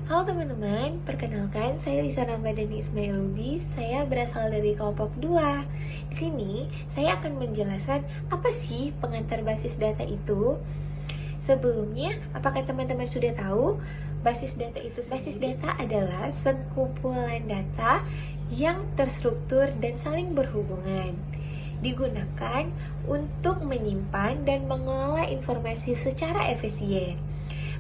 Halo teman-teman, perkenalkan saya Lisa Ramadhani Ismail Lubis. Saya berasal dari kelompok 2. Di sini saya akan menjelaskan apa sih pengantar basis data itu. Sebelumnya, apakah teman-teman sudah tahu basis data itu? Basis data adalah sekumpulan data yang terstruktur dan saling berhubungan. Digunakan untuk menyimpan dan mengelola informasi secara efisien.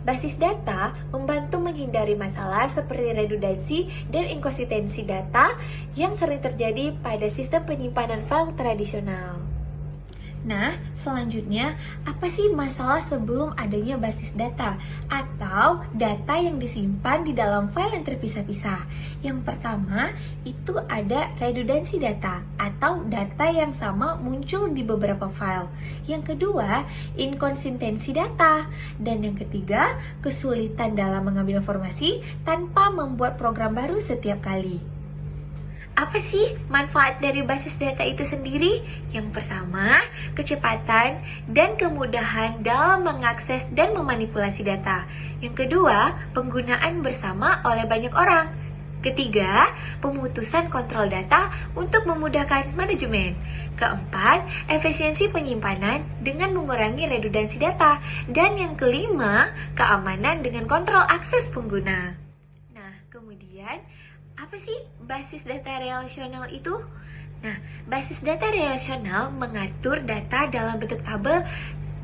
Basis data membantu menghindari masalah seperti redundansi dan inkonsistensi data yang sering terjadi pada sistem penyimpanan file tradisional. Nah, selanjutnya, apa sih masalah sebelum adanya basis data atau data yang disimpan di dalam file yang terpisah-pisah? Yang pertama, itu ada redundansi data atau data yang sama muncul di beberapa file. Yang kedua, inkonsistensi data. Dan yang ketiga, kesulitan dalam mengambil informasi tanpa membuat program baru setiap kali. Apa sih manfaat dari basis data itu sendiri? Yang pertama, kecepatan dan kemudahan dalam mengakses dan memanipulasi data. Yang kedua, penggunaan bersama oleh banyak orang. Ketiga, pemutusan kontrol data untuk memudahkan manajemen. Keempat, efisiensi penyimpanan dengan mengurangi redundansi data. Dan yang kelima, keamanan dengan kontrol akses pengguna. Nah, kemudian apa sih basis data relasional itu? Nah, basis data relasional mengatur data dalam bentuk tabel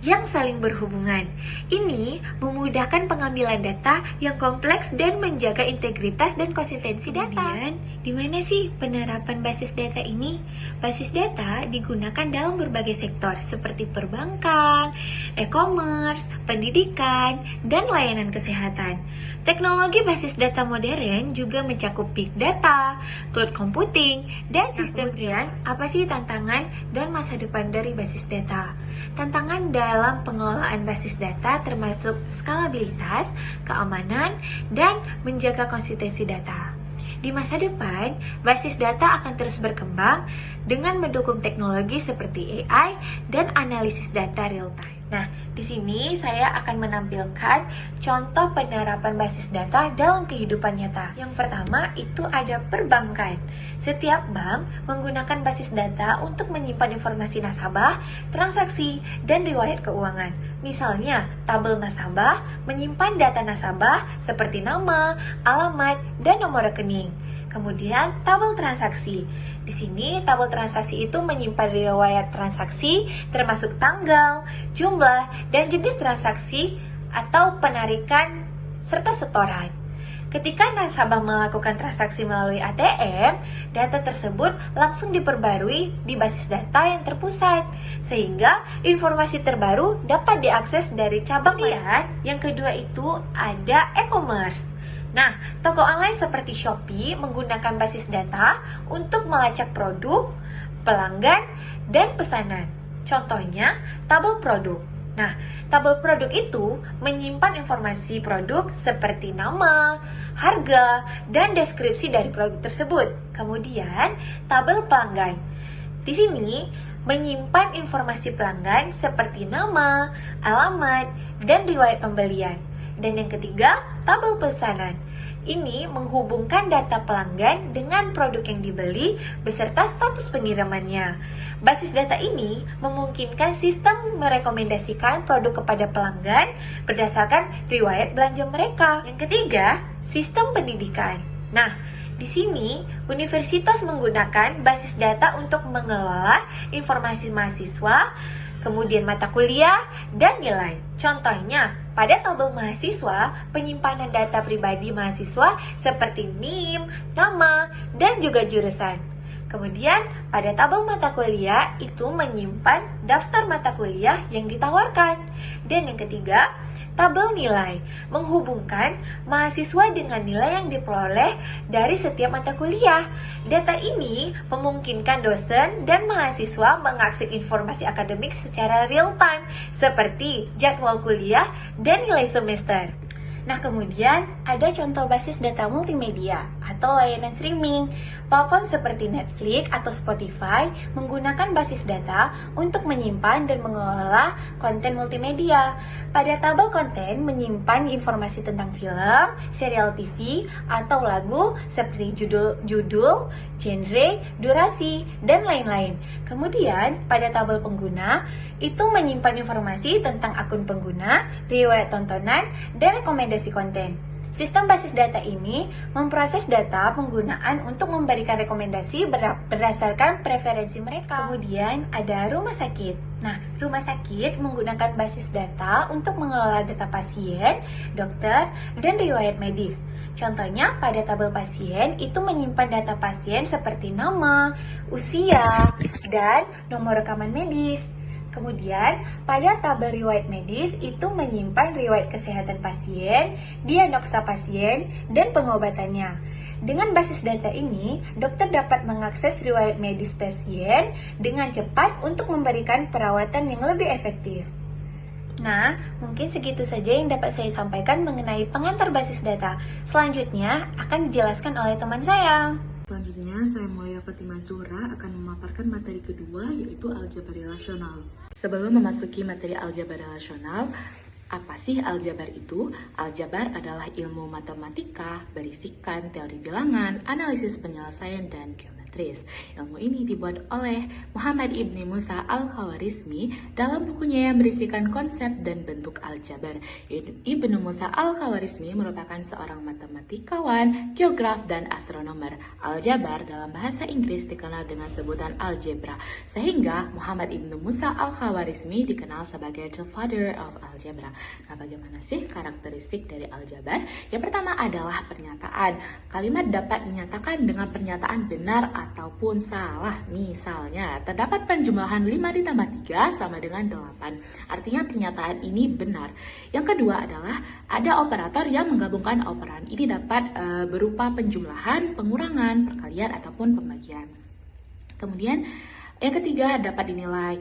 yang saling berhubungan. Ini memudahkan pengambilan data yang kompleks dan menjaga integritas dan konsistensi data. Kemudian, di mana sih penerapan basis data ini? Basis data digunakan dalam berbagai sektor seperti perbankan, e-commerce, pendidikan, dan layanan kesehatan. Teknologi basis data modern juga mencakup big data, cloud computing, dan sistem. Kemudian, apa sih tantangan dan masa depan dari basis data? Tantangan dalam pengelolaan basis data termasuk skalabilitas, keamanan, dan menjaga konsistensi data. Di masa depan, basis data akan terus berkembang dengan mendukung teknologi seperti AI dan analisis data real time. Nah, di sini saya akan menampilkan contoh penerapan basis data dalam kehidupan nyata. Yang pertama itu ada perbankan. Setiap bank menggunakan basis data untuk menyimpan informasi nasabah, transaksi, dan riwayat keuangan. Misalnya, tabel nasabah menyimpan data nasabah seperti nama, alamat, dan nomor rekening. Kemudian, tabel transaksi. Di sini, tabel transaksi itu menyimpan riwayat transaksi termasuk tanggal, jumlah, dan jenis transaksi atau penarikan serta setoran. Ketika nasabah melakukan transaksi melalui ATM, data tersebut langsung diperbarui di basis data yang terpusat, sehingga informasi terbaru dapat diakses dari cabang. Yang kedua itu ada e-commerce. Nah, toko online seperti Shopee menggunakan basis data untuk melacak produk, pelanggan, dan pesanan. Contohnya, tabel produk. Nah, tabel produk itu menyimpan informasi produk seperti nama, harga, dan deskripsi dari produk tersebut. Kemudian, tabel pelanggan. Di sini menyimpan informasi pelanggan seperti nama, alamat, dan riwayat pembelian. Dan yang ketiga, tabel pesanan. Ini menghubungkan data pelanggan dengan produk yang dibeli beserta status pengirimannya. Basis data ini memungkinkan sistem merekomendasikan produk kepada pelanggan berdasarkan riwayat belanja mereka. Yang ketiga, sistem pendidikan. Nah, di sini universitas menggunakan basis data untuk mengelola informasi mahasiswa, kemudian mata kuliah, dan nilai. Contohnya, pada tabel mahasiswa, penyimpanan data pribadi mahasiswa seperti NIM, nama, dan juga jurusan. Kemudian, pada tabel mata kuliah itu menyimpan daftar mata kuliah yang ditawarkan. Dan yang ketiga, tabel nilai menghubungkan mahasiswa dengan nilai yang diperoleh dari setiap mata kuliah. Data ini memungkinkan dosen dan mahasiswa mengakses informasi akademik secara real time seperti jadwal kuliah dan nilai semester. Nah, kemudian ada contoh basis data multimedia atau layanan streaming. Platform seperti Netflix atau Spotify menggunakan basis data untuk menyimpan dan mengelola konten multimedia. Pada tabel konten menyimpan informasi tentang film, serial TV, atau lagu seperti judul, genre, durasi, dan lain-lain. Kemudian, pada tabel pengguna, itu menyimpan informasi tentang akun pengguna, riwayat tontonan, dan rekomendasi konten. Sistem basis data ini memproses data penggunaan untuk memberikan rekomendasi berdasarkan preferensi mereka. Kemudian ada rumah sakit. Nah, rumah sakit menggunakan basis data untuk mengelola data pasien, dokter, dan riwayat medis. Contohnya pada tabel pasien itu menyimpan data pasien seperti nama, usia, dan nomor rekaman medis. Kemudian, pada tabel riwayat medis itu menyimpan riwayat kesehatan pasien, diagnosa pasien, dan pengobatannya. Dengan basis data ini, dokter dapat mengakses riwayat medis pasien dengan cepat untuk memberikan perawatan yang lebih efektif. Nah, mungkin segitu saja yang dapat saya sampaikan mengenai pengantar basis data. Selanjutnya akan dijelaskan oleh teman saya. Selanjutnya, saya Mulia Fatimah Zuhra akan memaparkan materi kedua, yaitu aljabar relasional. Sebelum memasuki materi aljabar relasional, apa sih aljabar itu? Aljabar adalah ilmu matematika berisikan teori bilangan, analisis penyelesaian, dan geometris. Ilmu ini dibuat oleh Muhammad Ibni Musa Al-Khawarizmi dalam bukunya yang berisikan konsep dan bentuk aljabar. Ibnu Musa Al-Khawarizmi merupakan seorang matematikawan, geograf, dan astronomer. Aljabar dalam bahasa Inggris dikenal dengan sebutan algebra, sehingga Muhammad Ibnu Musa Al-Khawarizmi dikenal sebagai the father of algebra. Nah, bagaimana sih karakteristik dari aljabar? Yang pertama adalah pernyataan. Kalimat dapat dinyatakan dengan pernyataan benar ataupun salah. Misalnya, terdapat penjumlahan 5 ditambah 3 sama dengan 8. Artinya pernyataan ini benar. Yang kedua adalah ada operator yang menggabungkan operan. Ini dapat berupa penjumlahan, pengurangan, perkalian, ataupun pembagian. Kemudian, yang ketiga dapat dinilai.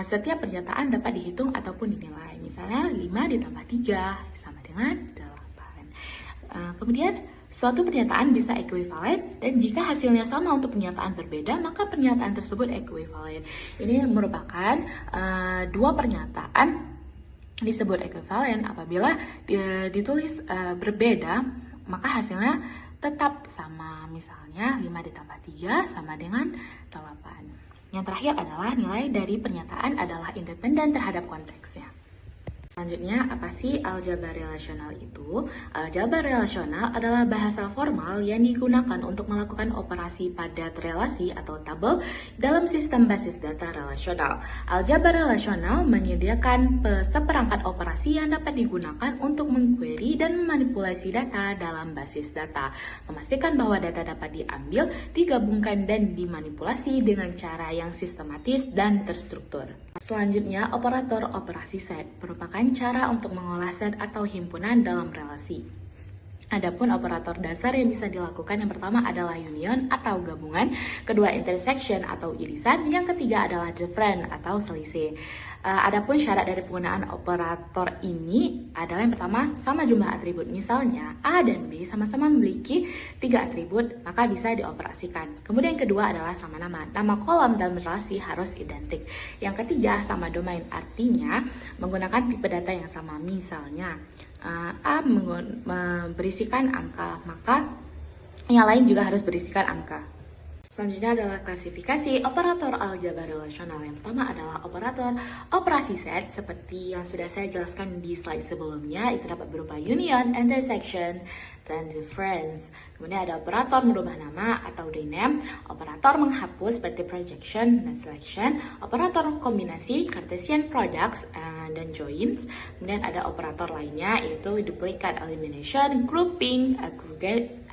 Setiap pernyataan dapat dihitung ataupun dinilai. Misalnya 5 ditambah 3 sama dengan 8. Kemudian suatu pernyataan bisa ekuivalen, dan jika hasilnya sama untuk pernyataan berbeda, maka pernyataan tersebut ekuivalen. Ini merupakan dua pernyataan disebut ekuivalen apabila ditulis berbeda, maka hasilnya tetap sama. Misalnya 5 ditambah 3 sama dengan 8. Yang terakhir adalah nilai dari pernyataan adalah independen terhadap konteksnya. Selanjutnya, apa sih aljabar relasional itu? Aljabar relasional adalah bahasa formal yang digunakan untuk melakukan operasi padat relasi atau tabel dalam sistem basis data relasional. Aljabar relasional menyediakan seperangkat operasi yang dapat digunakan untuk mengquery dan memanipulasi data dalam basis data, memastikan bahwa data dapat diambil, digabungkan, dan dimanipulasi dengan cara yang sistematis dan terstruktur. Selanjutnya, operator operasi set merupakan cara untuk mengolah set atau himpunan dalam relasi. Adapun operator dasar yang bisa dilakukan, yang pertama adalah union atau gabungan, kedua intersection atau irisan, yang ketiga adalah different atau selisih. Adapun syarat dari penggunaan operator ini adalah yang pertama sama jumlah atribut. Misalnya A dan B sama-sama memiliki 3 atribut, maka bisa dioperasikan. Kemudian yang kedua adalah sama nama. Nama kolom dalam relasi harus identik. Yang ketiga sama domain, artinya menggunakan tipe data yang sama. Misalnya A berisikan angka, maka yang lain juga harus berisikan angka. Selanjutnya adalah klasifikasi operator aljabar relasional. Yang pertama adalah operator operasi set, seperti yang sudah saya jelaskan di slide sebelumnya. Itu dapat berupa union, intersection, dan difference. Kemudian ada operator merubah nama atau rename, operator menghapus seperti projection dan selection, operator kombinasi Cartesian products dan joins. Kemudian ada operator lainnya, yaitu duplicate elimination, grouping,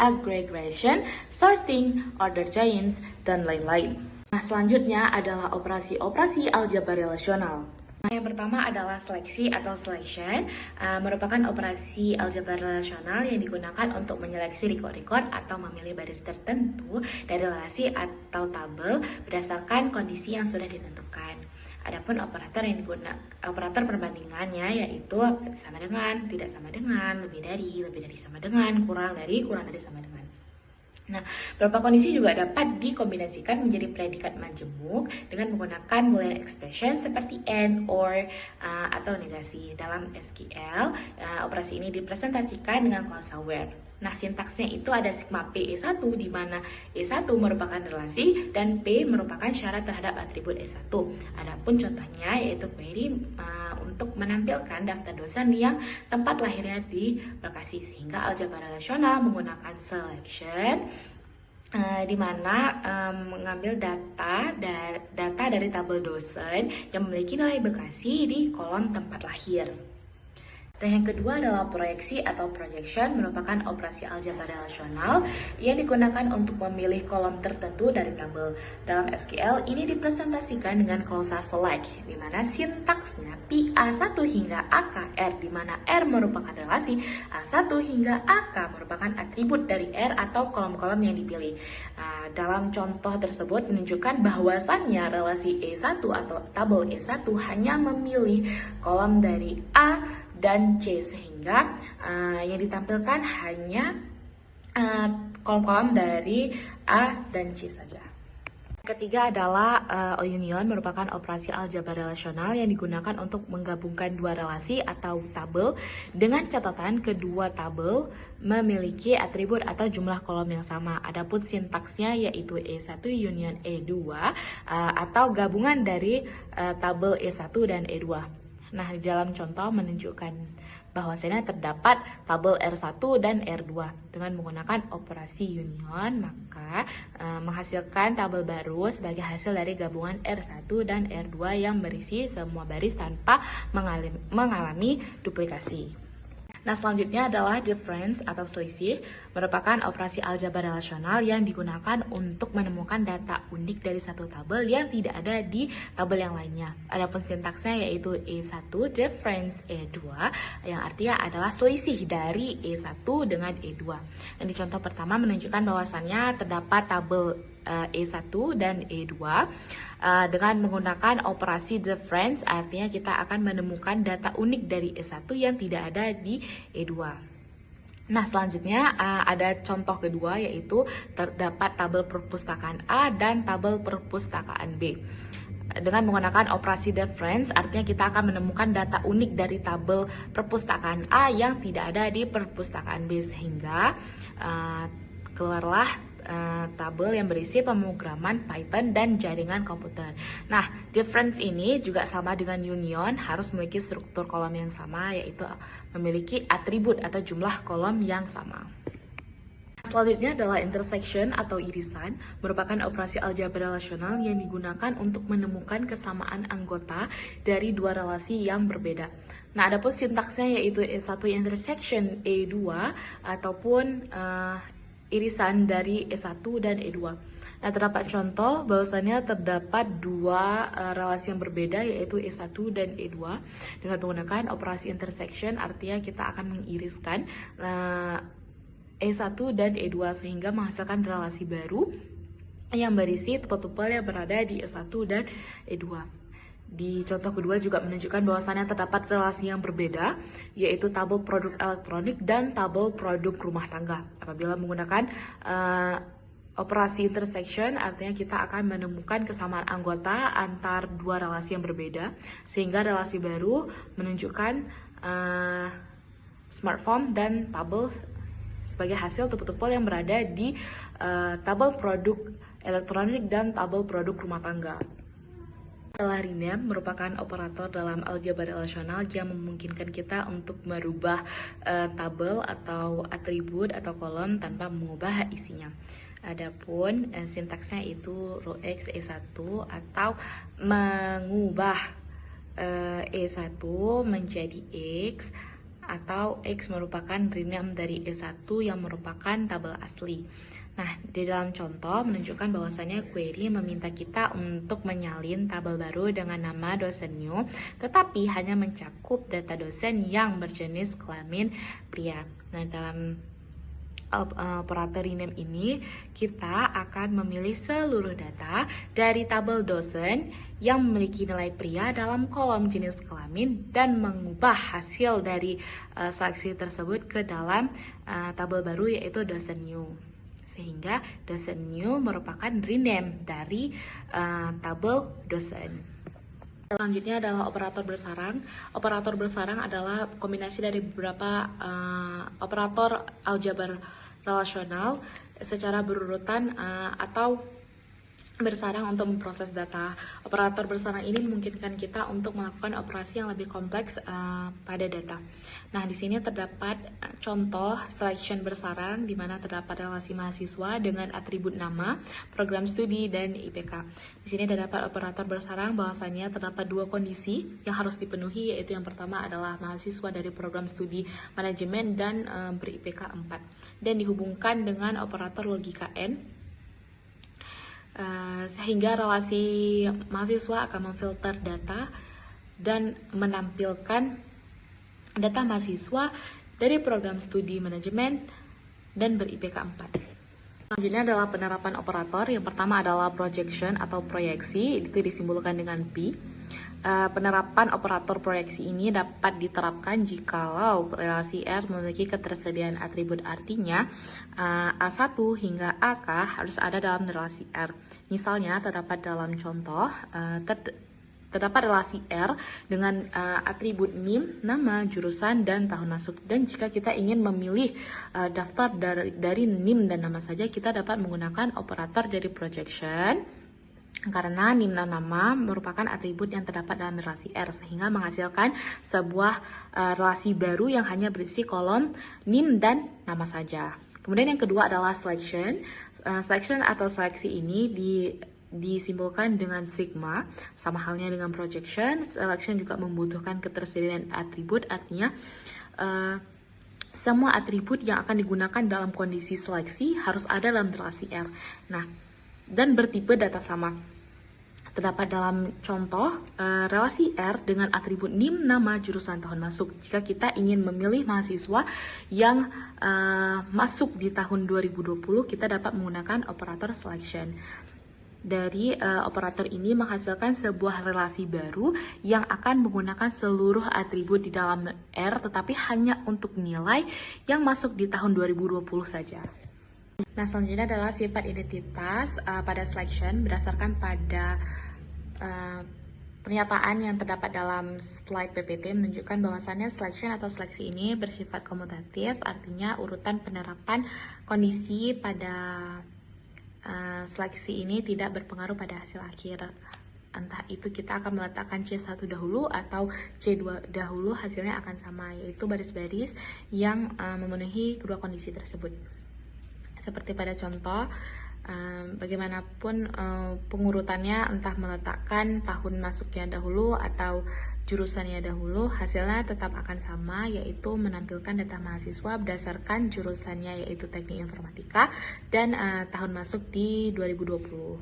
aggregation, sorting, order joins, dan lain-lain. Nah, selanjutnya adalah operasi-operasi aljabar relasional. Nah, yang pertama adalah seleksi atau selection, merupakan operasi aljabar relasional yang digunakan untuk menyeleksi record atau memilih baris tertentu dari relasi atau tabel berdasarkan kondisi yang sudah ditentukan. Adapun operator perbandingannya yaitu sama dengan, tidak sama dengan, lebih dari sama dengan, kurang dari sama dengan. Nah, beberapa kondisi juga dapat dikombinasikan menjadi predikat majemuk dengan menggunakan Boolean expression seperti and, or, atau negasi. Dalam SQL, operasi ini dipresentasikan dengan klausa where. Nah, sintaksnya itu ada sigma P E1, di mana E1 merupakan relasi dan P merupakan syarat terhadap atribut E1. Adapun contohnya yaitu query untuk menampilkan daftar dosen yang tempat lahirnya di lokasi, sehingga aljabar relasional menggunakan selection di mana mengambil data dari tabel dosen yang memiliki nilai Bekasi di kolom tempat lahir. Dan yang kedua adalah proyeksi atau projection, merupakan operasi aljabar relasional yang digunakan untuk memilih kolom tertentu dari tabel. Dalam SQL ini dipresentasikan dengan klausa select, di mana sintaksnya PA1 hingga AKR, di mana R merupakan relasi, A1 hingga AK merupakan atribut dari R atau kolom-kolom yang dipilih. Dalam contoh tersebut menunjukkan bahwasannya relasi E1 atau tabel E1 hanya memilih kolom dari A dan C, sehingga yang ditampilkan hanya kolom-kolom dari A dan C saja. Ketiga adalah union, merupakan operasi aljabar relasional yang digunakan untuk menggabungkan dua relasi atau tabel dengan catatan kedua tabel memiliki atribut atau jumlah kolom yang sama. Adapun sintaksnya yaitu E1 union E2 atau gabungan dari tabel E1 dan E2. Nah, di dalam contoh menunjukkan bahwasanya terdapat tabel R1 dan R2 dengan menggunakan operasi union, maka menghasilkan tabel baru sebagai hasil dari gabungan R1 dan R2 yang berisi semua baris tanpa mengalami duplikasi. Nah, selanjutnya adalah difference atau selisih, merupakan operasi aljabar relasional yang digunakan untuk menemukan data unik dari satu tabel yang tidak ada di tabel yang lainnya. Adapun sintaksnya yaitu E1 difference E2, yang artinya adalah selisih dari E1 dengan E2. Dan di contoh pertama menunjukkan bahwasannya terdapat tabel E1 dan E2 dengan menggunakan operasi difference, artinya kita akan menemukan data unik dari E1 yang tidak ada di E2. Nah, selanjutnya ada contoh kedua, yaitu terdapat tabel perpustakaan A dan tabel perpustakaan B. Dengan menggunakan operasi difference, artinya kita akan menemukan data unik dari tabel perpustakaan A yang tidak ada di perpustakaan B, sehingga keluarlah tabel yang berisi pemrograman Python dan jaringan komputer. Nah, difference ini juga sama dengan union, harus memiliki struktur kolom yang sama, yaitu memiliki atribut atau jumlah kolom yang sama. Selanjutnya adalah intersection atau irisan, merupakan operasi aljabar relasional yang digunakan untuk menemukan kesamaan anggota dari dua relasi yang berbeda. Nah, adapun sintaksnya yaitu E1 intersection E2 ataupun irisan dari E1 dan E2. Nah, terdapat contoh bahwasannya terdapat dua relasi yang berbeda, yaitu E1 dan E2 dengan menggunakan operasi intersection, artinya kita akan mengiriskan E1 dan E2 sehingga menghasilkan relasi baru yang berisi tupel-tupel yang berada di E1 dan E2. Di contoh kedua juga menunjukkan bahwasannya terdapat relasi yang berbeda, yaitu tabel produk elektronik dan tabel produk rumah tangga. Apabila menggunakan operasi intersection, artinya kita akan menemukan kesamaan anggota antar dua relasi yang berbeda, sehingga relasi baru menunjukkan smartphone dan tabel sebagai hasil tupel-tupel yang berada di tabel produk elektronik dan tabel produk rumah tangga. Rename merupakan operator dalam aljabar relasional yang memungkinkan kita untuk merubah tabel atau atribut atau kolom tanpa mengubah isinya. Adapun sintaksnya itu row X E1 atau mengubah E1 menjadi X, atau X merupakan rename dari E1 yang merupakan tabel asli. Nah, di dalam contoh menunjukkan bahwasannya query meminta kita untuk menyalin tabel baru dengan nama dosen new, tetapi hanya mencakup data dosen yang berjenis kelamin pria. Nah, dalam operator rename ini, kita akan memilih seluruh data dari tabel dosen yang memiliki nilai pria dalam kolom jenis kelamin dan mengubah hasil dari seleksi tersebut ke dalam tabel baru yaitu dosen new. Sehingga dosen new merupakan rename dari tabel dosen. Selanjutnya adalah operator bersarang. Operator bersarang adalah kombinasi dari beberapa operator aljabar relasional secara berurutan atau bersarang untuk memproses data. Operator bersarang ini memungkinkan kita untuk melakukan operasi yang lebih kompleks pada data. Nah, di sini terdapat contoh selection bersarang di mana terdapat relasi mahasiswa dengan atribut nama, program studi, dan IPK. Di sini terdapat operator bersarang bahwasannya terdapat dua kondisi yang harus dipenuhi, yaitu yang pertama adalah mahasiswa dari program studi manajemen dan ber-IPK 4 dan dihubungkan dengan operator logika N. Sehingga relasi mahasiswa akan memfilter data dan menampilkan data mahasiswa dari program studi manajemen dan ber-IPK 4. Selanjutnya adalah penerapan operator. Yang pertama adalah projection atau proyeksi, itu disimbolkan dengan P. Penerapan operator proyeksi ini dapat diterapkan jikalau relasi R memiliki ketersediaan atribut, artinya A1 hingga AK harus ada dalam relasi R. Misalnya terdapat dalam contoh terdapat relasi R dengan atribut NIM, nama, jurusan, dan tahun masuk. Dan jika kita ingin memilih daftar dari NIM dan nama saja, kita dapat menggunakan operator dari projection karena NIM dan nama merupakan atribut yang terdapat dalam relasi R, sehingga menghasilkan sebuah relasi baru yang hanya berisi kolom NIM dan nama saja. Kemudian yang kedua adalah selection. Selection atau seleksi ini disimbolkan dengan sigma, sama halnya dengan projection. Selection juga membutuhkan ketersediaan atribut, artinya semua atribut yang akan digunakan dalam kondisi seleksi harus ada dalam relasi R. Nah, dan bertipe data sama. Terdapat dalam contoh relasi R dengan atribut NIM, nama, jurusan, tahun masuk. Jika kita ingin memilih mahasiswa yang masuk di tahun 2020, kita dapat menggunakan operator selection. Dari operator ini menghasilkan sebuah relasi baru yang akan menggunakan seluruh atribut di dalam R, tetapi hanya untuk nilai yang masuk di tahun 2020 saja. Nah, selanjutnya adalah sifat identitas pada selection berdasarkan pada pernyataan yang terdapat dalam slide PPT menunjukkan bahwasannya selection atau seleksi ini bersifat komutatif, artinya urutan penerapan kondisi pada seleksi ini tidak berpengaruh pada hasil akhir. Entah itu kita akan meletakkan C1 dahulu atau C2 dahulu, hasilnya akan sama, yaitu baris-baris yang memenuhi kedua kondisi tersebut. Seperti pada contoh, bagaimanapun pengurutannya, entah meletakkan tahun masuknya dahulu atau jurusannya dahulu, hasilnya tetap akan sama, yaitu menampilkan data mahasiswa berdasarkan jurusannya yaitu teknik informatika dan tahun masuk di 2020.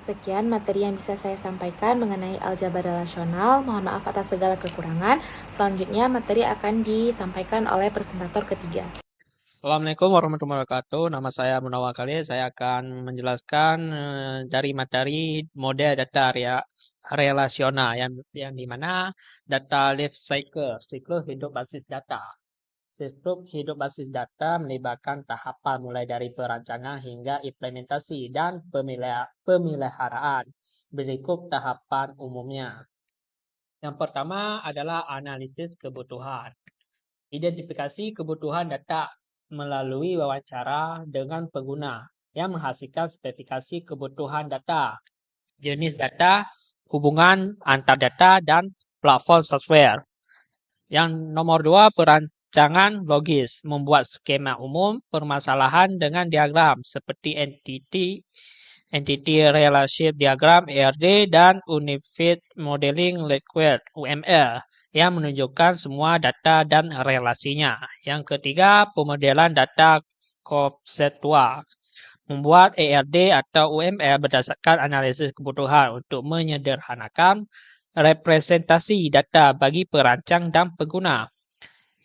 Sekian materi yang bisa saya sampaikan mengenai aljabar relasional. Mohon maaf atas segala kekurangan. Selanjutnya materi akan disampaikan oleh presentator ketiga. Assalamualaikum warahmatullahi wabarakatuh. Nama saya Munawar Khalil. Saya akan menjelaskan dari materi model data relasional yang dimana data life cycle, siklus hidup basis data. Siklus hidup basis data melibatkan tahapan mulai dari perancangan hingga implementasi dan pemeliharaan. Berikut tahapan umumnya. Yang pertama adalah analisis kebutuhan. Identifikasi kebutuhan data melalui wawancara dengan pengguna yang menghasilkan spesifikasi kebutuhan data, jenis data, hubungan antar data, dan platform software. Yang nomor 2, perancangan logis, membuat skema umum permasalahan dengan diagram seperti entity relationship diagram ERD dan Unified Modeling Liquid UML yang menunjukkan semua data dan relasinya. Yang ketiga, pemodelan data konseptual. Membuat ERD atau UML berdasarkan analisis kebutuhan untuk menyederhanakan representasi data bagi perancang dan pengguna.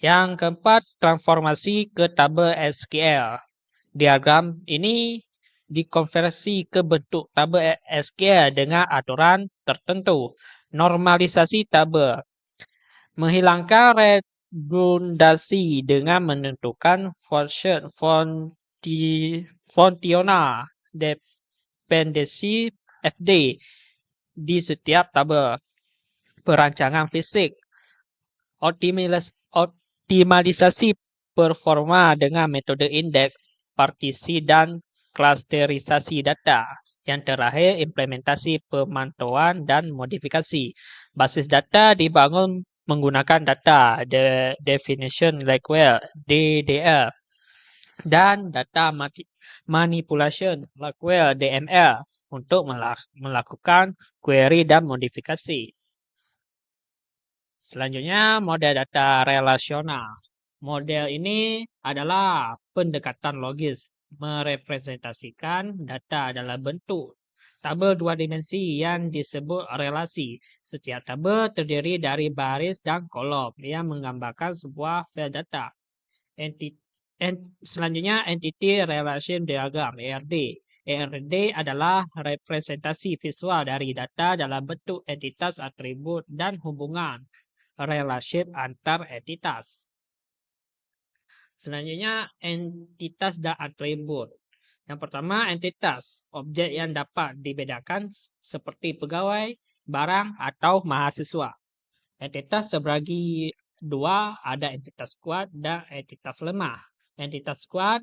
Yang keempat, transformasi ke tabel SQL. Diagram ini dikonversi ke bentuk tabel SQL dengan aturan tertentu. Normalisasi tabel. Menghilangkan redundasi dengan menentukan fontional dependency FD di setiap tabel. Perancangan fisik. Optimalisasi performa dengan metode indeks, partisi, dan klasterisasi data. Yang terakhir, implementasi pemantauan dan modifikasi. Basis data dibangun menggunakan data definition require DDL dan data manipulation require DML untuk melakukan query dan modifikasi. Selanjutnya, model data relasional. Model ini adalah pendekatan logis, merepresentasikan data dalam bentuk tabel dua dimensi yang disebut relasi. Setiap tabel terdiri dari baris dan kolom yang menggambarkan sebuah file data. Selanjutnya, Entity Relation Diagram, ERD. ERD adalah representasi visual dari data dalam bentuk entitas, atribut, dan hubungan relasi antar entitas. Selanjutnya, entitas dan atribut. Yang pertama, entitas, objek yang dapat dibedakan seperti pegawai, barang, atau mahasiswa. Entitas terbagi dua, ada entitas kuat dan entitas lemah. Entitas kuat,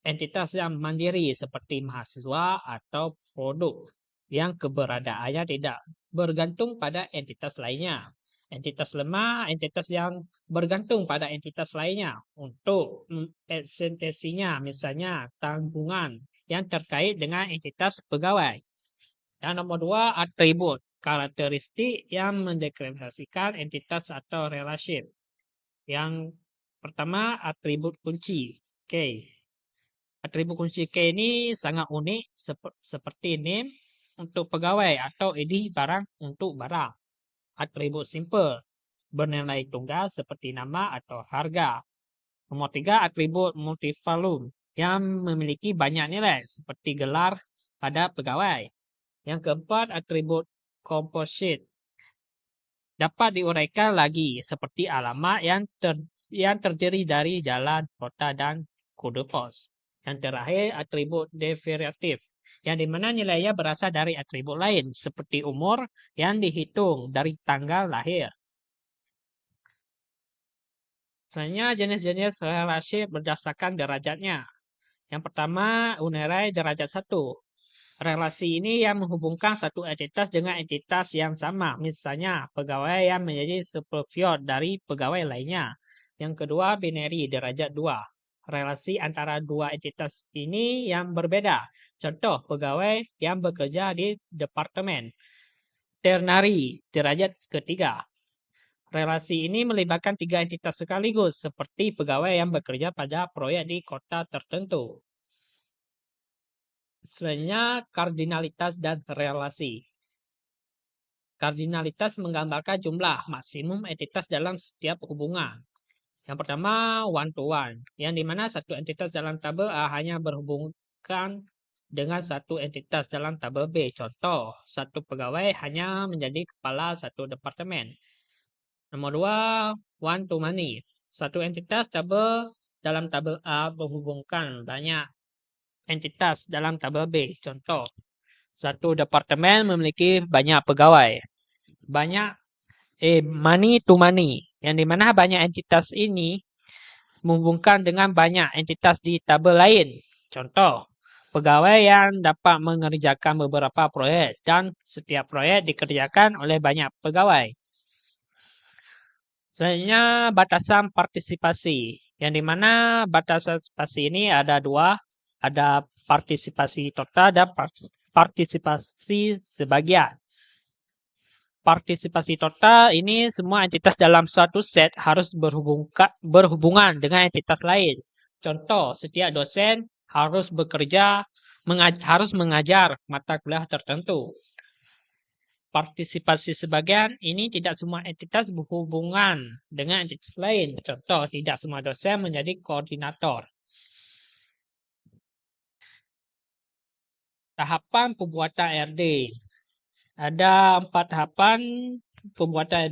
entitas yang mandiri seperti mahasiswa atau produk yang keberadaannya tidak bergantung pada entitas lainnya. Entitas lemah, entitas yang bergantung pada entitas lainnya untuk eksistensinya, misalnya tanggungan yang terkait dengan entitas pegawai. Yang nomor dua, atribut, karakteristik yang mendeklarasikan entitas atau relasi. Yang pertama, atribut kunci, K. Atribut kunci K ini sangat unik, seperti name untuk pegawai atau id barang untuk barang. Atribut simple, bernilai tunggal seperti nama atau harga. Nomor 3, atribut multivalue yang memiliki banyak nilai seperti gelar pada pegawai. Yang keempat, atribut composite dapat diuraikan lagi seperti alamat yang terdiri dari jalan, kota, dan kode pos. Yang terakhir, atribut derivatif, yang dimana nilainya berasal dari atribut lain, seperti umur yang dihitung dari tanggal lahir. Selanjutnya, jenis-jenis relasi berdasarkan derajatnya. Yang pertama, unary derajat 1. Relasi ini yang menghubungkan satu entitas dengan entitas yang sama, misalnya pegawai yang menjadi superior dari pegawai lainnya. Yang kedua, binary derajat 2. Relasi antara dua entitas ini yang berbeda. Contoh, pegawai yang bekerja di departemen. Ternary derajat ketiga. Relasi ini melibatkan tiga entitas sekaligus, seperti pegawai yang bekerja pada proyek di kota tertentu. Selanjutnya, kardinalitas dan relasi. Kardinalitas menggambarkan jumlah maksimum entitas dalam setiap hubungan. Yang pertama, one-to-one, yang dimana satu entitas dalam tabel A hanya berhubungan dengan satu entitas dalam tabel B. Contoh, satu pegawai hanya menjadi kepala satu departemen. Nomor 2, one-to-many. Satu entitas dalam tabel A menghubungkan banyak entitas dalam tabel B. Contoh, satu departemen memiliki banyak pegawai. Money to money, yang dimana banyak entitas ini menghubungkan dengan banyak entitas di tabel lain. Contoh, pegawai yang dapat mengerjakan beberapa proyek dan setiap proyek dikerjakan oleh banyak pegawai. Selanjutnya, batasan partisipasi, yang dimana batasan partisipasi ini ada dua, ada partisipasi total dan partisipasi sebagian. Partisipasi total ini semua entitas dalam suatu set harus berhubungan dengan entitas lain. Contoh, setiap dosen harus harus mengajar mata kuliah tertentu. partisipasi sebagian, ini tidak semua entitas berhubungan dengan entitas lain. Contoh, tidak semua dosen menjadi koordinator. Tahapan pembuatan ERD. Ada 4 tahapan pembuatan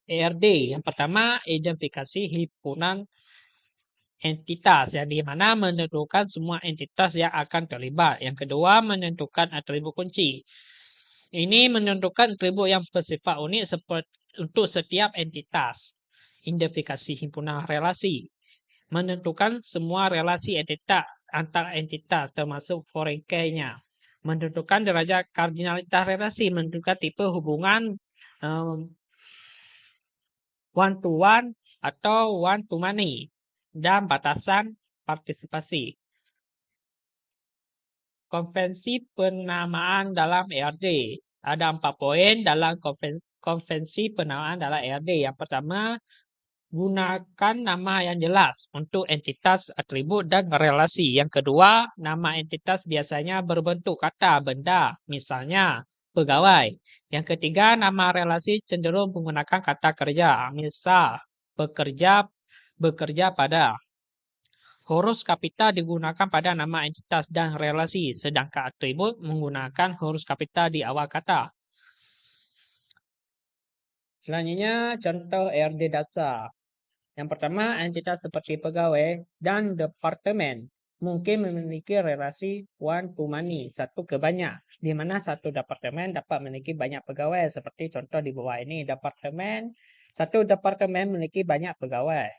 ERD. Yang pertama, identifikasi himpunan entitas, yang dimana menentukan semua entitas yang akan terlibat. Yang kedua, menentukan atribut kunci. Ini menentukan atribut yang bersifat unik untuk setiap entitas. Identifikasi himpunan relasi. Menentukan semua relasi entitas antar entitas termasuk foreign key-nya. Menentukan derajat kardinalitas relasi, menentukan tipe hubungan one to one atau one to many, dan batasan partisipasi. Konvensi penamaan dalam ERD. Ada 4 poin dalam konvensi penamaan dalam ERD. Yang pertama, gunakan nama yang jelas untuk entitas, atribut, dan relasi. Yang kedua, nama entitas biasanya berbentuk kata, benda, misalnya pegawai. Yang ketiga, nama relasi cenderung menggunakan kata kerja, misal bekerja pada. Huruf kapital digunakan pada nama entitas dan relasi, sedangkan atribut menggunakan huruf kapital di awal kata. Selanjutnya, contoh ERD dasar. Yang pertama, entitas seperti pegawai dan departemen mungkin memiliki relasi one to many, satu ke banyak, di mana satu departemen dapat memiliki banyak pegawai, seperti contoh di bawah ini. Satu departemen memiliki banyak pegawai.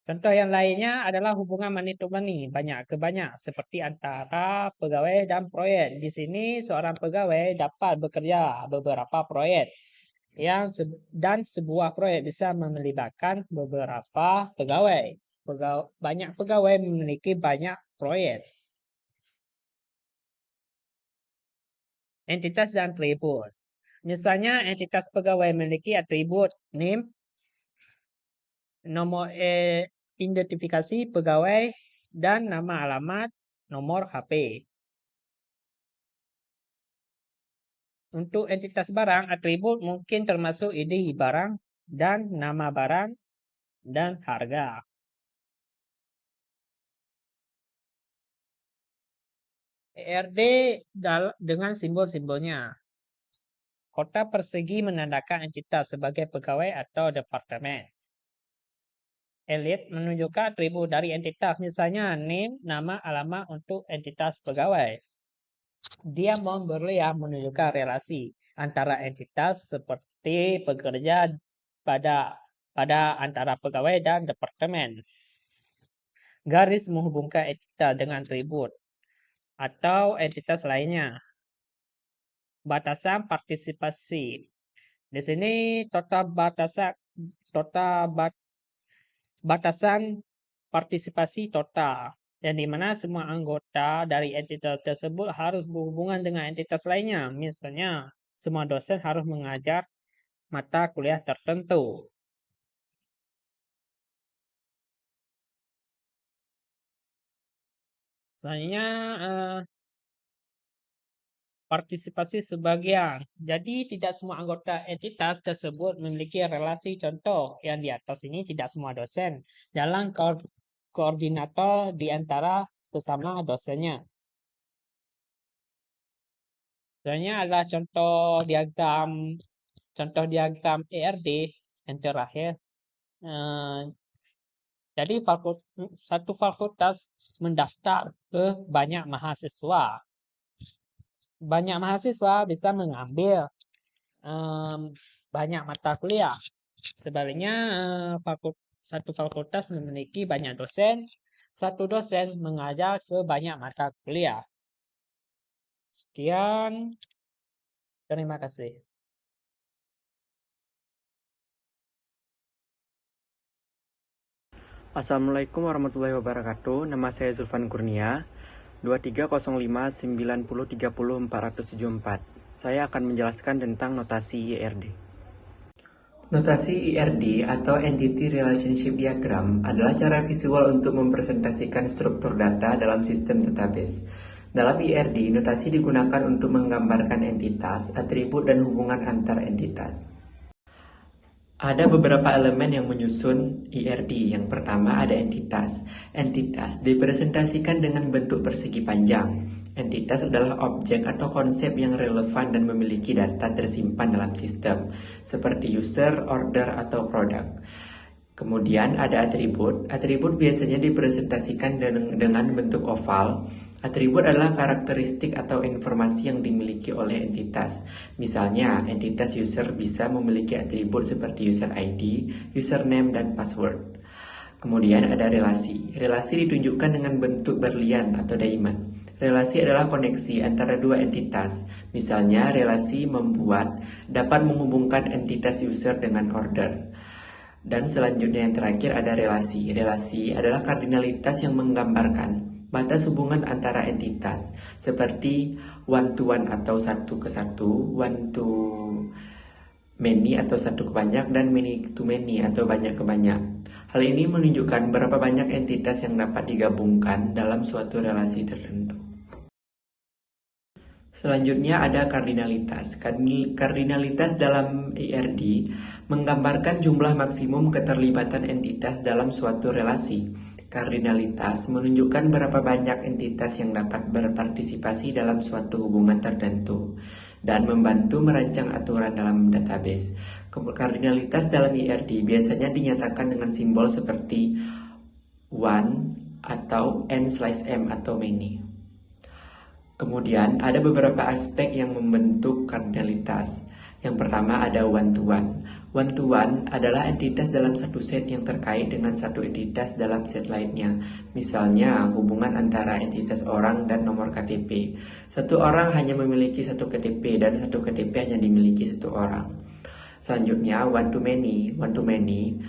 Contoh yang lainnya adalah hubungan many to many, banyak ke banyak, seperti antara pegawai dan proyek. Di sini seorang pegawai dapat bekerja beberapa proyek. Dan sebuah proyek bisa melibatkan beberapa pegawai. Banyak pegawai memiliki banyak proyek. Entitas dan atribut. Misalnya, entitas pegawai memiliki atribut name, nomor identifikasi pegawai, dan nama alamat, nomor HP. Untuk entitas barang, atribut mungkin termasuk ID barang dan nama barang dan harga. ERD dengan simbol-simbolnya. Kotak persegi menandakan entitas sebagai pegawai atau departemen. Elite menunjukkan atribut dari entitas, misalnya name, nama, alamat untuk entitas pegawai. Diamond berlian menunjukkan relasi antara entitas seperti pekerja pada antara pegawai dan departemen. Garis menghubungkan entitas dengan atribut atau entitas lainnya. Batasan partisipasi. Di sini batasan partisipasi total, yang dimana semua anggota dari entitas tersebut harus berhubungan dengan entitas lainnya. Misalnya, semua dosen harus mengajar mata kuliah tertentu. Selanjutnya, partisipasi sebagian. Jadi, tidak semua anggota entitas tersebut memiliki relasi. Contoh yang di atas ini, tidak semua dosen dalam koordinator di antara sesama dosennya. Selanjutnya adalah contoh diagram ERD yang terakhir. Jadi satu fakultas mendaftar ke banyak mahasiswa. Banyak mahasiswa bisa mengambil banyak mata kuliah. Sebaliknya, satu fakultas memiliki banyak dosen. Satu dosen mengajar ke banyak mata kuliah. Sekian. Terima kasih. Assalamualaikum warahmatullahi wabarakatuh. Nama saya Zulfan Kurnia, 230590300474. Saya akan menjelaskan tentang notasi IRD. Notasi IRD atau Entity Relationship Diagram adalah cara visual untuk mempresentasikan struktur data dalam sistem database. Dalam IRD, notasi digunakan untuk menggambarkan entitas, atribut, dan hubungan antar entitas. Ada beberapa elemen yang menyusun IRD. Yang pertama ada entitas. Entitas dipresentasikan dengan bentuk persegi panjang. Entitas adalah objek atau konsep yang relevan dan memiliki data tersimpan dalam sistem, seperti user, order, atau produk. Kemudian ada atribut. Atribut biasanya dipresentasikan dengan bentuk oval. Atribut adalah karakteristik atau informasi yang dimiliki oleh entitas. Misalnya, entitas user bisa memiliki atribut seperti user ID, username, dan password. Kemudian ada relasi. Relasi ditunjukkan dengan bentuk berlian atau diamond. Relasi adalah koneksi antara dua entitas. Misalnya, relasi membuat dapat menghubungkan entitas user dengan order. Dan selanjutnya yang terakhir ada relasi. Relasi adalah kardinalitas yang menggambarkan batas hubungan antara entitas, seperti one to one atau satu ke satu, one to many atau satu ke banyak, dan many to many atau banyak ke banyak. Hal ini menunjukkan berapa banyak entitas yang dapat digabungkan dalam suatu relasi tertentu. Selanjutnya ada kardinalitas. Kardinalitas dalam IRD menggambarkan jumlah maksimum keterlibatan entitas dalam suatu relasi. Kardinalitas menunjukkan berapa banyak entitas yang dapat berpartisipasi dalam suatu hubungan tertentu dan membantu merancang aturan dalam database. Kardinalitas dalam IRD biasanya dinyatakan dengan simbol seperti one atau n/m atau many. Kemudian ada beberapa aspek yang membentuk kardinalitas. Yang pertama ada one-to-one. One-to-one adalah entitas dalam satu set yang terkait dengan satu entitas dalam set lainnya. Misalnya, hubungan antara entitas orang dan nomor KTP. Satu orang hanya memiliki satu KTP dan satu KTP hanya dimiliki satu orang. Selanjutnya, one-to-many. One-to-many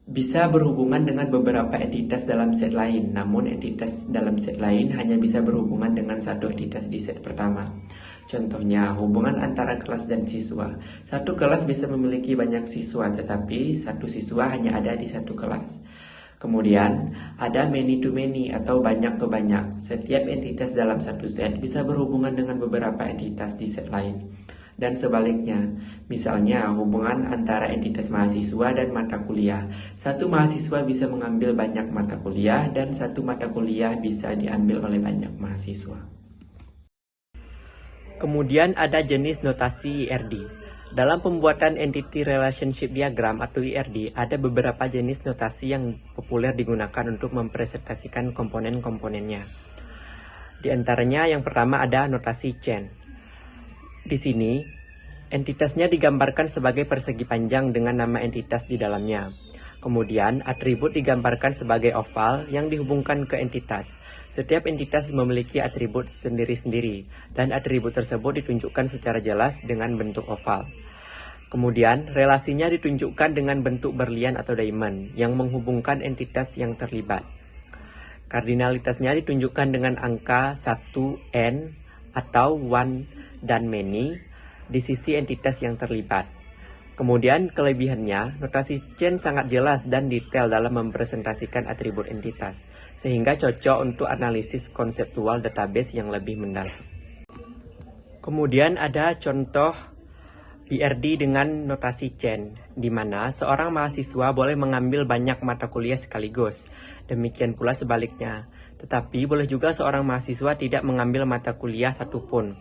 bisa berhubungan dengan beberapa entitas dalam set lain, namun entitas dalam set lain hanya bisa berhubungan dengan satu entitas di set pertama. Contohnya, hubungan antara kelas dan siswa. Satu kelas bisa memiliki banyak siswa, tetapi satu siswa hanya ada di satu kelas. Kemudian, ada many to many atau banyak ke banyak. Setiap entitas dalam satu set bisa berhubungan dengan beberapa entitas di set lain. Dan sebaliknya, misalnya hubungan antara entitas mahasiswa dan mata kuliah. Satu mahasiswa bisa mengambil banyak mata kuliah dan satu mata kuliah bisa diambil oleh banyak mahasiswa. Kemudian ada jenis notasi IRD. Dalam pembuatan Entity Relationship Diagram atau IRD, ada beberapa jenis notasi yang populer digunakan untuk mempresentasikan komponen-komponennya. Di antaranya yang pertama ada notasi chain. Di sini, entitasnya digambarkan sebagai persegi panjang dengan nama entitas di dalamnya. Kemudian, atribut digambarkan sebagai oval yang dihubungkan ke entitas. Setiap entitas memiliki atribut sendiri-sendiri, dan atribut tersebut ditunjukkan secara jelas dengan bentuk oval. Kemudian, relasinya ditunjukkan dengan bentuk berlian atau diamond, yang menghubungkan entitas yang terlibat. Kardinalitasnya ditunjukkan dengan angka 1, n, atau one dan many di sisi entitas yang terlibat. Kemudian kelebihannya, notasi chain sangat jelas dan detail dalam mempresentasikan atribut entitas, sehingga cocok untuk analisis konseptual database yang lebih mendalam. Kemudian ada contoh IRD dengan notasi chain, di mana seorang mahasiswa boleh mengambil banyak mata kuliah sekaligus, demikian pula sebaliknya. Tetapi boleh juga seorang mahasiswa tidak mengambil mata kuliah satupun,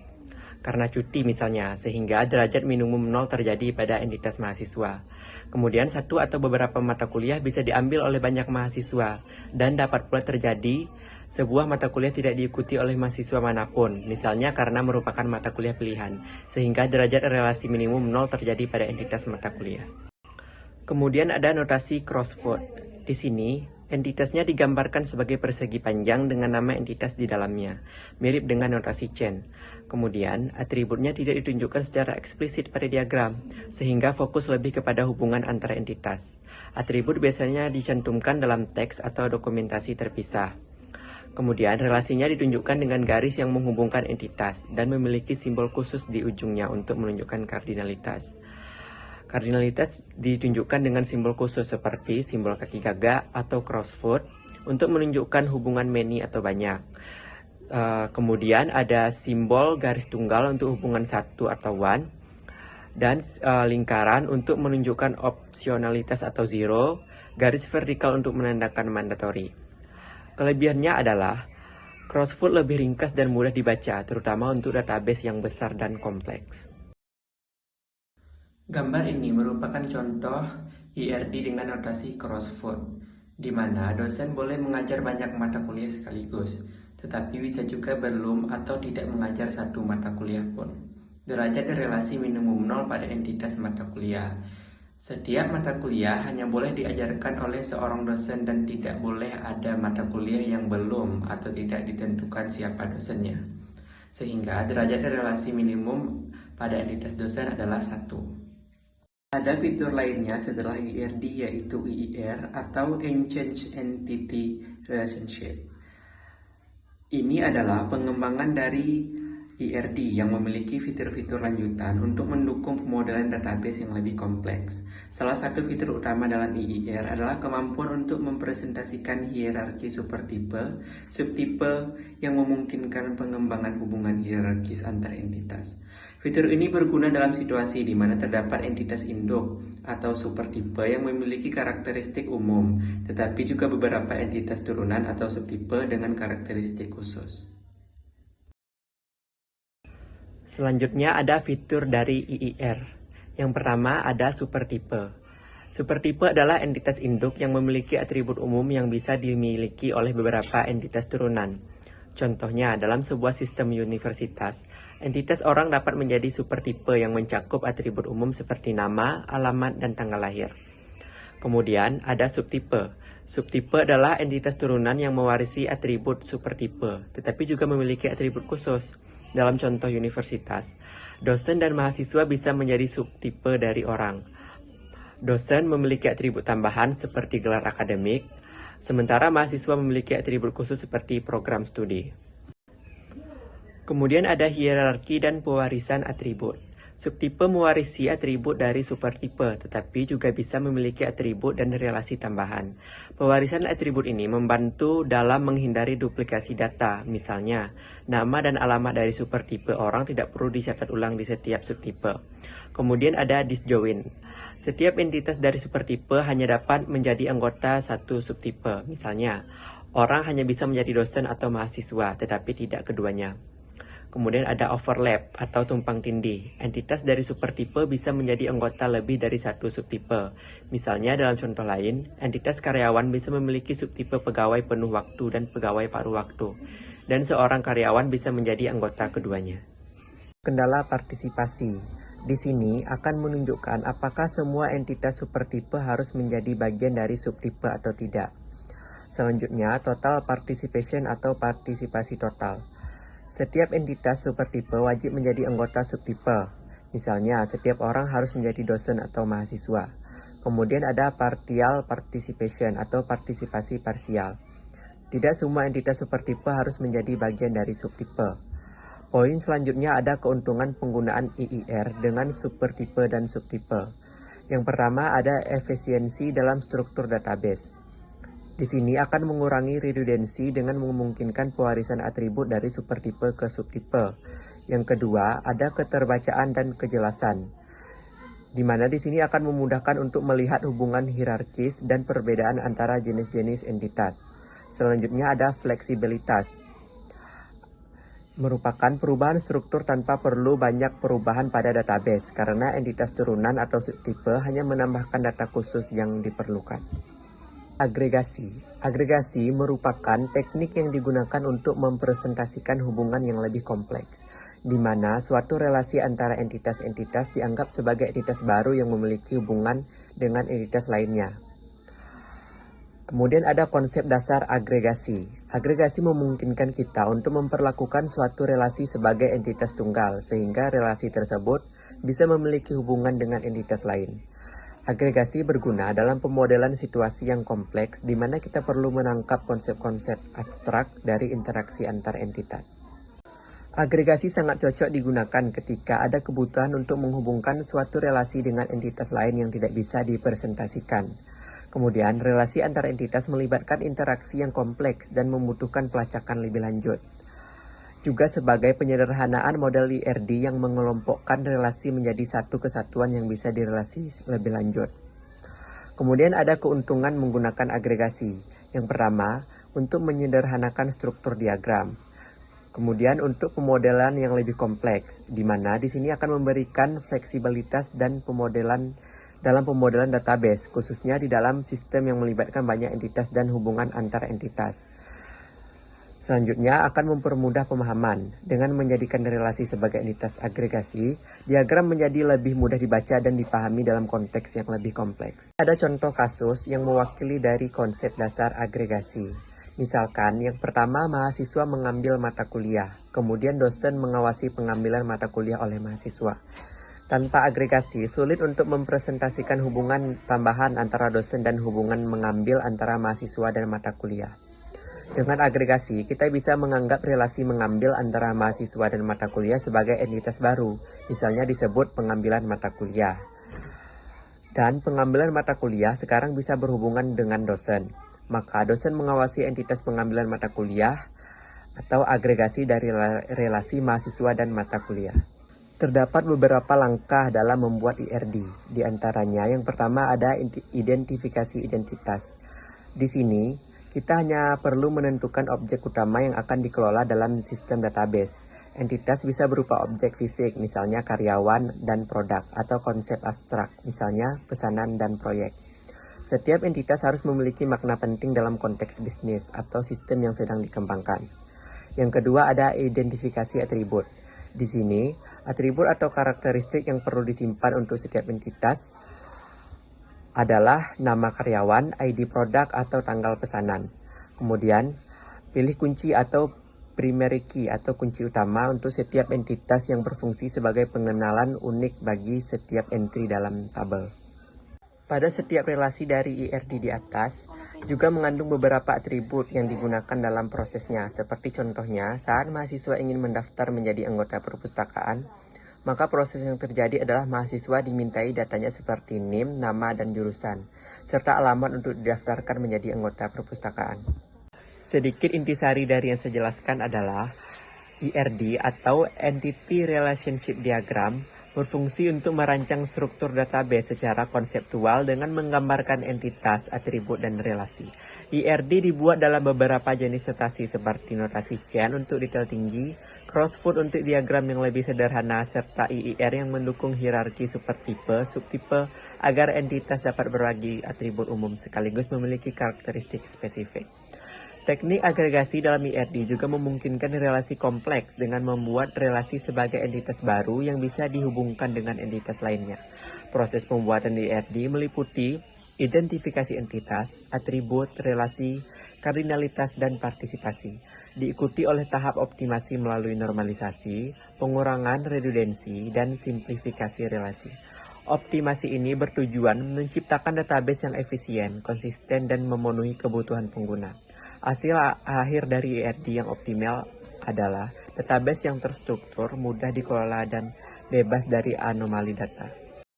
karena cuti misalnya, sehingga derajat minimum 0 terjadi pada entitas mahasiswa. Kemudian satu atau beberapa mata kuliah bisa diambil oleh banyak mahasiswa, dan dapat pula terjadi sebuah mata kuliah tidak diikuti oleh mahasiswa manapun, misalnya karena merupakan mata kuliah pilihan, sehingga derajat relasi minimum 0 terjadi pada entitas mata kuliah. Kemudian ada notasi crossword. Di sini, entitasnya digambarkan sebagai persegi panjang dengan nama entitas di dalamnya, mirip dengan notasi chain. Kemudian, atributnya tidak ditunjukkan secara eksplisit pada diagram, sehingga fokus lebih kepada hubungan antara entitas. Atribut biasanya dicantumkan dalam teks atau dokumentasi terpisah. Kemudian, relasinya ditunjukkan dengan garis yang menghubungkan entitas dan memiliki simbol khusus di ujungnya untuk menunjukkan kardinalitas. Kardinalitas ditunjukkan dengan simbol khusus seperti simbol kaki gagak atau crossfoot untuk menunjukkan hubungan many atau banyak. Kemudian ada simbol garis tunggal untuk hubungan satu atau one, dan lingkaran untuk menunjukkan opsionalitas atau zero, garis vertikal untuk menandakan mandatory. Kelebihannya adalah Crossfoot lebih ringkas dan mudah dibaca, terutama untuk database yang besar dan kompleks. Gambar ini merupakan contoh IRD dengan notasi Crossfoot, di mana dosen boleh mengajar banyak mata kuliah sekaligus, tetapi bisa juga belum atau tidak mengajar satu mata kuliah pun. Derajat dan relasi minimum 0 pada entitas mata kuliah. Setiap mata kuliah hanya boleh diajarkan oleh seorang dosen dan tidak boleh ada mata kuliah yang belum atau tidak ditentukan siapa dosennya. Sehingga derajat dan relasi minimum pada entitas dosen adalah 1. Ada fitur lainnya setelah IRD yaitu IIR atau Exchange Entity Relationship. Ini adalah pengembangan dari IRD yang memiliki fitur-fitur lanjutan untuk mendukung pemodelan database yang lebih kompleks. Salah satu fitur utama dalam IIR adalah kemampuan untuk mempresentasikan hierarki supertipe, subtipe yang memungkinkan pengembangan hubungan hierarkis antar entitas. Fitur ini berguna dalam situasi di mana terdapat entitas induk atau supertipe yang memiliki karakteristik umum, tetapi juga beberapa entitas turunan atau subtipe dengan karakteristik khusus. Selanjutnya ada fitur dari IIR. Yang pertama ada supertipe. Supertipe adalah entitas induk yang memiliki atribut umum yang bisa dimiliki oleh beberapa entitas turunan. Contohnya, dalam sebuah sistem universitas, entitas orang dapat menjadi supertipe yang mencakup atribut umum seperti nama, alamat, dan tanggal lahir. Kemudian ada subtipe. Subtipe adalah entitas turunan yang mewarisi atribut supertipe, tetapi juga memiliki atribut khusus. Dalam contoh universitas, dosen dan mahasiswa bisa menjadi subtipe dari orang. Dosen memiliki atribut tambahan seperti gelar akademik, sementara mahasiswa memiliki atribut khusus seperti program studi. Kemudian ada hierarki dan pewarisan atribut. Subtipe mewarisi atribut dari supertipe, tetapi juga bisa memiliki atribut dan relasi tambahan. Pewarisan atribut ini membantu dalam menghindari duplikasi data. Misalnya, nama dan alamat dari supertipe orang tidak perlu dicatat ulang di setiap subtipe. Kemudian ada disjoin. Setiap entitas dari supertipe hanya dapat menjadi anggota satu subtipe. Misalnya, orang hanya bisa menjadi dosen atau mahasiswa, tetapi tidak keduanya. Kemudian ada overlap atau tumpang tindih. Entitas dari supertipe bisa menjadi anggota lebih dari satu subtipe. Misalnya dalam contoh lain, entitas karyawan bisa memiliki subtipe pegawai penuh waktu dan pegawai paruh waktu. Dan seorang karyawan bisa menjadi anggota keduanya. Kendala partisipasi. Di sini akan menunjukkan apakah semua entitas supertipe harus menjadi bagian dari subtipe atau tidak. Selanjutnya, total participation atau partisipasi total. Setiap entitas supertipe wajib menjadi anggota subtipe. Misalnya, setiap orang harus menjadi dosen atau mahasiswa. Kemudian ada partial participation atau partisipasi parsial. Tidak semua entitas supertipe harus menjadi bagian dari subtipe. Poin selanjutnya ada keuntungan penggunaan IIR dengan supertipe dan subtipe. Yang pertama ada efisiensi dalam struktur database. Di sini akan mengurangi redundansi dengan memungkinkan pewarisan atribut dari supertipe ke subtipe. Yang kedua, ada keterbacaan dan kejelasan, di mana di sini akan memudahkan untuk melihat hubungan hierarkis dan perbedaan antara jenis-jenis entitas. Selanjutnya ada fleksibilitas, merupakan perubahan struktur tanpa perlu banyak perubahan pada database, karena entitas turunan atau subtipe hanya menambahkan data khusus yang diperlukan. Agregasi. Agregasi merupakan teknik yang digunakan untuk mempresentasikan hubungan yang lebih kompleks, di mana suatu relasi antara entitas-entitas dianggap sebagai entitas baru yang memiliki hubungan dengan entitas lainnya. Kemudian ada konsep dasar agregasi. Agregasi memungkinkan kita untuk memperlakukan suatu relasi sebagai entitas tunggal, sehingga relasi tersebut bisa memiliki hubungan dengan entitas lain. Agregasi berguna dalam pemodelan situasi yang kompleks di mana kita perlu menangkap konsep-konsep abstrak dari interaksi antar entitas. Agregasi sangat cocok digunakan ketika ada kebutuhan untuk menghubungkan suatu relasi dengan entitas lain yang tidak bisa dipresentasikan. Kemudian, relasi antar entitas melibatkan interaksi yang kompleks dan membutuhkan pelacakan lebih lanjut. juga sebagai penyederhanaan model IRD yang mengelompokkan relasi menjadi satu kesatuan yang bisa direlasi lebih lanjut. Kemudian ada keuntungan menggunakan agregasi. Yang pertama, untuk menyederhanakan struktur diagram. Kemudian untuk pemodelan yang lebih kompleks, di mana di sini akan memberikan fleksibilitas dan pemodelan dalam pemodelan database, khususnya di dalam sistem yang melibatkan banyak entitas dan hubungan antar entitas. Selanjutnya akan mempermudah pemahaman. Dengan menjadikan relasi sebagai entitas agregasi, diagram menjadi lebih mudah dibaca dan dipahami dalam konteks yang lebih kompleks. Ada contoh kasus yang mewakili dari konsep dasar agregasi. Misalkan, yang pertama mahasiswa mengambil mata kuliah, kemudian dosen mengawasi pengambilan mata kuliah oleh mahasiswa. Tanpa agregasi, sulit untuk mempresentasikan hubungan tambahan antara dosen dan hubungan mengambil antara mahasiswa dan mata kuliah. Dengan agregasi, kita bisa menganggap relasi mengambil antara mahasiswa dan mata kuliah sebagai entitas baru, misalnya disebut pengambilan mata kuliah. Dan pengambilan mata kuliah sekarang bisa berhubungan dengan dosen. Maka dosen mengawasi entitas pengambilan mata kuliah atau agregasi dari relasi mahasiswa dan mata kuliah. Terdapat beberapa langkah dalam membuat IRD. Di antaranya yang pertama ada identifikasi identitas. Di sini, kita hanya perlu menentukan objek utama yang akan dikelola dalam sistem database. Entitas bisa berupa objek fisik, misalnya karyawan dan produk, atau konsep abstrak, misalnya pesanan dan proyek. Setiap entitas harus memiliki makna penting dalam konteks bisnis atau sistem yang sedang dikembangkan. Yang kedua ada identifikasi atribut. Di sini, atribut atau karakteristik yang perlu disimpan untuk setiap entitas adalah nama karyawan, ID produk, atau tanggal pesanan. Kemudian, pilih kunci atau primary key atau kunci utama untuk setiap entitas yang berfungsi sebagai pengenalan unik bagi setiap entry dalam tabel. Pada setiap relasi dari IRD di atas, juga mengandung beberapa atribut yang digunakan dalam prosesnya, seperti contohnya saat mahasiswa ingin mendaftar menjadi anggota perpustakaan, maka proses yang terjadi adalah mahasiswa dimintai datanya seperti NIM, nama, dan jurusan, serta alamat untuk didaftarkan menjadi anggota perpustakaan. Sedikit intisari dari yang saya jelaskan adalah IRD atau Entity Relationship Diagram berfungsi untuk merancang struktur database secara konseptual dengan menggambarkan entitas, atribut, dan relasi. IRD dibuat dalam beberapa jenis notasi seperti notasi chain untuk detail tinggi, crossfoot untuk diagram yang lebih sederhana, serta IIR yang mendukung hierarki supertipe, subtipe, agar entitas dapat berbagi atribut umum sekaligus memiliki karakteristik spesifik. Teknik agregasi dalam IRD juga memungkinkan relasi kompleks dengan membuat relasi sebagai entitas baru yang bisa dihubungkan dengan entitas lainnya. Proses pembuatan IRD meliputi identifikasi entitas, atribut, relasi, kardinalitas, dan partisipasi. Diikuti oleh tahap optimasi melalui normalisasi, pengurangan redundansi, dan simplifikasi relasi. Optimasi ini bertujuan menciptakan database yang efisien, konsisten, dan memenuhi kebutuhan pengguna. Hasil akhir dari IRD yang optimal adalah database yang terstruktur, mudah dikelola, dan bebas dari anomali data.